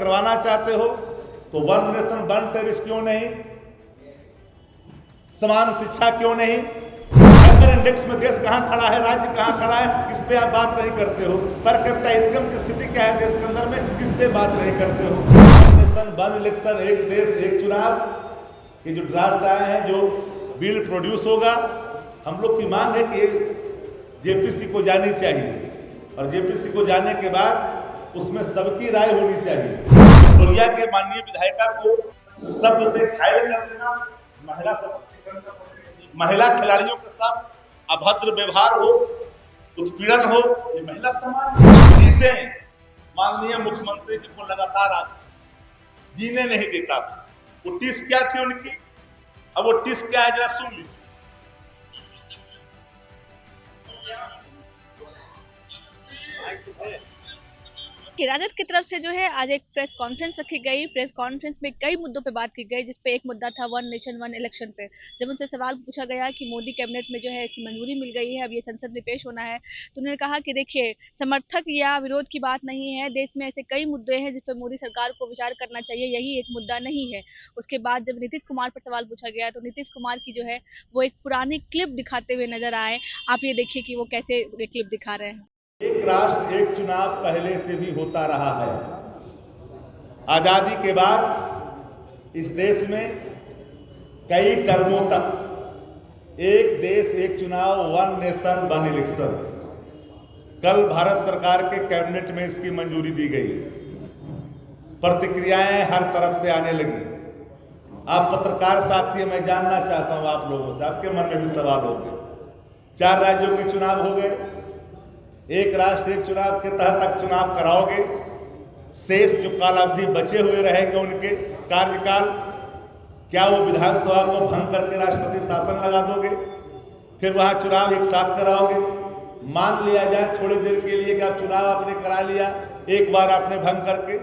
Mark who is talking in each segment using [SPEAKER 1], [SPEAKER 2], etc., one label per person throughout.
[SPEAKER 1] करवाना चाहते हो तो वन नेशन वन टैरिफ क्यों नहीं, समान शिक्षा क्यों नहीं, हंगर इंडेक्स में देश कहां खड़ा है, राज्य कहां खड़ा है, इस पे आप बात नहीं करते हो। पर कैपिटा इनकम की स्थिति क्या है देश के अंदर में, इस पे बात नहीं करते हो। वन नेशन वन इलेक्शन, एक देश एक चुनाव के जो ड्राफ्ट आए हैं, जो बिल प्रोड्यूस होगा, हम लोग की मांग है कि जेपीसी को जानी चाहिए और जेपीसी को जाने के बाद उसमें सबकी राय होनी चाहिए। बोलिया के माननीय विधायिका को शब्द से घायल कर देना, महिला खिलाड़ियों के साथ अभद्र व्यवहार हो, उत्पीड़न हो, ये महिला समाज जिसे माननीय मुख्यमंत्री जी को लगातार जीने नहीं देता था। वो टिस क्या थी उनकी, अब वो टिस क्या है जरा सुन लीजिए।
[SPEAKER 2] राजद की तरफ से जो है आज एक प्रेस कॉन्फ्रेंस रखी गई। प्रेस कॉन्फ्रेंस में कई मुद्दों पे बात की गई, जिसपे एक मुद्दा था वन नेशन वन इलेक्शन पे। जब उनसे सवाल पूछा गया कि मोदी कैबिनेट में जो है इसकी मंजूरी मिल गई है, अब ये संसद में पेश होना है, तो उन्होंने कहा कि देखिए, समर्थक या विरोध की बात नहीं है, देश में ऐसे कई मुद्दे हैं जिस पर मोदी सरकार को विचार करना चाहिए, यही एक मुद्दा नहीं है। उसके बाद जब नीतीश कुमार पर सवाल पूछा गया तो नीतीश कुमार की जो है वो एक पुरानी क्लिप दिखाते हुए नजर आए। आप ये देखिए कि वो कैसे क्लिप दिखा रहे हैं।
[SPEAKER 1] एक राष्ट्र एक चुनाव पहले से भी होता रहा है। आजादी के बाद इस देश में कई टर्मों तक एक देश एक चुनाव, वन नेशन वन इलेक्शन, कल भारत सरकार के कैबिनेट में इसकी मंजूरी दी गई। प्रतिक्रियाएं हर तरफ से आने लगी। आप पत्रकार साथी, मैं जानना चाहता हूं आप लोगों से, आपके मन में भी सवाल होंगे। 4 राज्यों के चुनाव हो गए, एक राष्ट्र एक चुनाव के तहत तक चुनाव कराओगे, शेष जो कालावधि बचे हुए रहेंगे उनके कार्यकाल, क्या वो विधानसभा को भंग करके राष्ट्रपति शासन लगा दोगे, फिर वहां चुनाव एक साथ कराओगे? मान लिया जाए थोड़ी देर के लिए कि आप चुनाव आपने करा लिया, एक बार आपने भंग करके,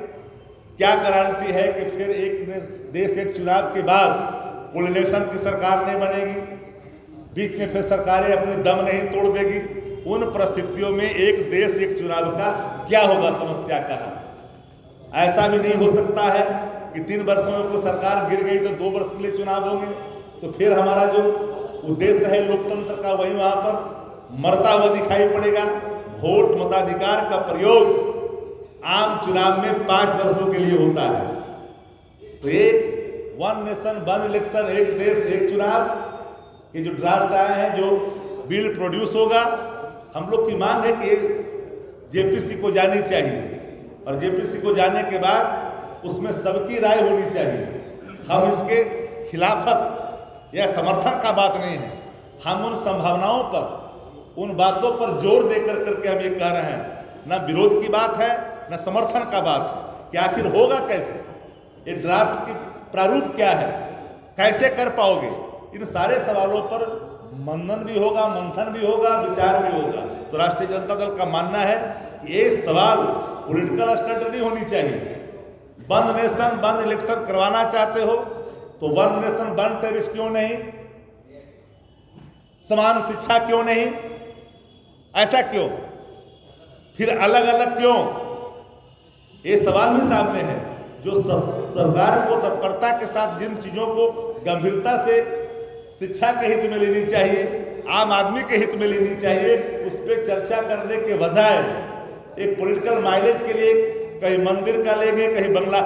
[SPEAKER 1] क्या गारंटी है कि फिर एक देश एक चुनाव के बाद कोलिशन की सरकार नहीं बनेगी, बीच में फिर सरकारें अपनी दम नहीं तोड़ देगी? उन परिस्थितियों में एक देश एक चुनाव का क्या होगा, समस्या का है। ऐसा भी नहीं हो सकता है कि 3 वर्षों में कोई सरकार गिर गई तो 2 वर्ष के लिए चुनाव होंगे, तो फिर हमारा जो उद्देश्य है लोकतंत्र का वही वहां पर मरता हुआ दिखाई पड़ेगा। वोट मताधिकार का प्रयोग आम चुनाव में 5 वर्षों के लिए होता है। तो एक वन नेशन वन इलेक्शन, एक देश एक चुनाव के जो ड्राफ्ट आए हैं, जो बिल प्रोड्यूस होगा, हम लोग की मांग है कि जेपीसी को जानी चाहिए और जेपीसी को जाने के बाद उसमें सबकी राय होनी चाहिए। हम इसके खिलाफत या समर्थन का बात नहीं है, हम उन संभावनाओं पर, उन बातों पर जोर देकर करके हम ये कह रहे हैं, न विरोध की बात है न समर्थन का बात है कि आखिर होगा कैसे, ये ड्राफ्ट की प्रारूप क्या है, कैसे कर पाओगे। इन सारे सवालों पर मनन भी होगा, मंथन भी होगा, विचार भी होगा। तो राष्ट्रीय जनता दल का मानना है कि ये सवाल पॉलिटिकल स्टंट नहीं होनी चाहिए। वन नेशन वन इलेक्शन करवाना चाहते हो तो वन नेशन वन टैरिफ क्यों नहीं, समान शिक्षा क्यों नहीं, ऐसा क्यों, फिर अलग अलग क्यों? ये सवाल भी सामने है। जो सरकार को तत्परता के साथ जिन चीजों को गंभीरता से शिक्षा के हित में लेनी चाहिए, आम आदमी के हित में लेनी चाहिए, उस पर चर्चा करने के बजाय एक पॉलिटिकल माइलेज के लिए कहीं मंदिर का लेंगे, कहीं बंगला